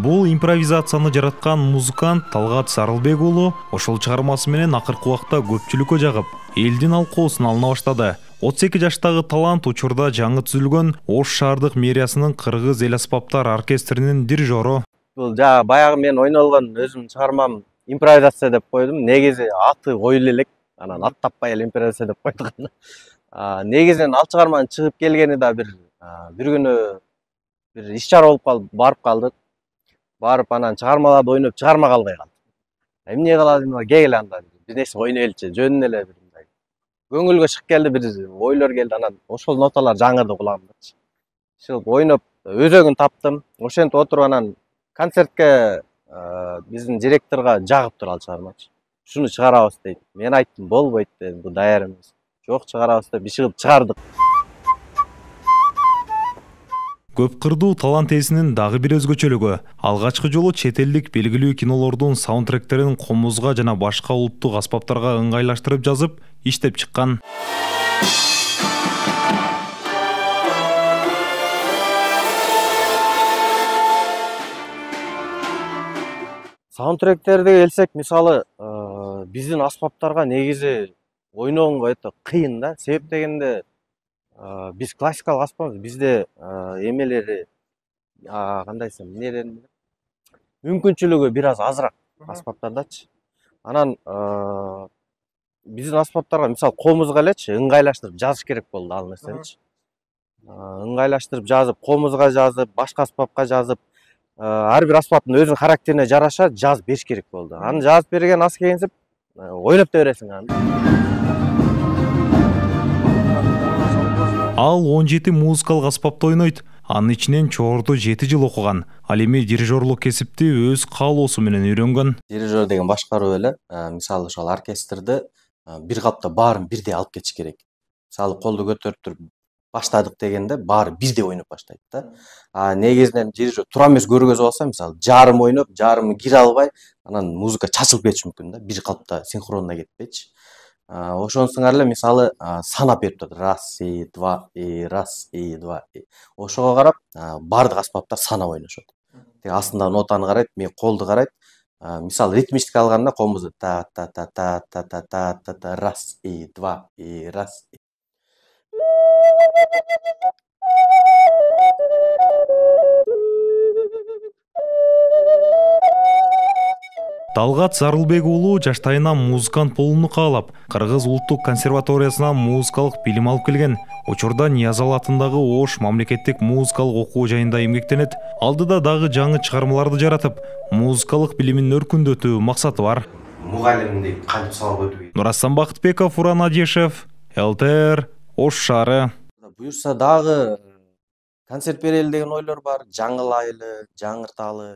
Бул импровизацияны жараткан музыкант Талгат Сарылбек уулу ошол чыгармасы менен акыркы убакта көпчүлүккө жагып, элдин алкоосун алына баштады. 32 жаштагы талант учурда жаңы түзүлгөн Ош шаардык мэриясынын кыргыз эл аспаптар оркестринин дирижеру. Бул баягы мен ойнолгон өзүмдүн чыгармам импровизация деп койдум. Негизи аты коюлу элек, анан ат таппай эле импровизация деп койдук. Негизинен ал чыгарманын чыгып келгени да бир күнү бир иш чара болуп калып барып калдык. Барып анан чыгармаларды ойноп чыгарма калбай калды. Эмне кылалы келгиле анда бир нерсе ойнойлучу, жөнүнө эле бир мындай көңүлгө чыгып келди, бир ойлор келди. Анан ошол ноталар жаңырды кулагымда. Шылып ойноп өзөгүн таптым. Ошентип отуруп анан концертке биздин директорго жагыптыр ал чыгармачы. Шуну чыгарабыз дейт. Мен айттым, болбойт дедим, бул даяр эмес. Жок, чыгарабыз деп бишигип чыгардык. Көп кырдуу талант ээсинин дагы бир өзгөчөлүгү алгачкы жолу чет элдик белгилүү кинолордун саундтректерин комузга жана башка улуттук аспаптарга ыңгайлаштырып жазып, иштеп чыккан. Саундтректерге келсек, мисалы, биздин аспаптарга негизи ойногонго өтө кыйын да. Себеп дегенде биз классикалык аспаппыз, бизде эмелери кандай десем, эмнеден мүмкүнчүлүгү бир аз азыраак аспаптардачы. Анан биздин аспаптарга мисалы комузга элечи ыңгайлаштырып жазыш керек болду ал нерсеничи. Ыңгайлаштырып жазып, комузга жазып, башка аспапка жазып, ар бир аспаптын өзүнүн характерине жараша жазып бериш керек болду. Аны жазып берген аз келинсип ойноп да бересиң аны. Ал 17 музыкалык аспапта ойнойт. Анын ичинен чогоруда 7 жыл окуган. Ал эми дирижерлук кесипти өз каалоосу менен үйрөнгөн. Дирижер деген башкаруу эле, мисалы ошол оркестрди бир капта баарын бирдей алып кетиш керек. Мисалы колду көтөрүп туруп баштадык дегенде баары бирдей ойноп баштайт да. Негизинен дирижер туура эмес көргөзүп алса, мисалы жарым ойноп, жарымы кире албай, анан музыка чачылып кетиши мүмкүн да, бир калпта синхронно кетпейчи. Ошону сыңар эле мисалы санап берип турат. Раз, и, два, и, раз, и, два, и. Ошого карап бардык аспаптар санап ойношот. Астында нотаны карайт, мен колду карайт. Мисалы ритмичтик алганда комузду та та та та та та та та та раз, и, два, и, раз, и. Талгат Сарылбек уулу жаштайынан музыкант болууну каалап, Кыргыз улуттук консерваториясынан музыкалык билим алып келген. Учурда Ниязал атындагы Ош мамлекеттик музыкалык окуу жайында эмгектенет. Алдыда дагы жаңы чыгармаларды жаратып, музыкалык билимин өркүндөтүү максаты бар. Мугалимдик кантип сабак өтүү. Нурасан Бакытбеков, Уран Адешев, ЛТР, Ош шаары. Буюрса дагы концерт берели деген ойлор бар, жаңылайлы, жаңырталы.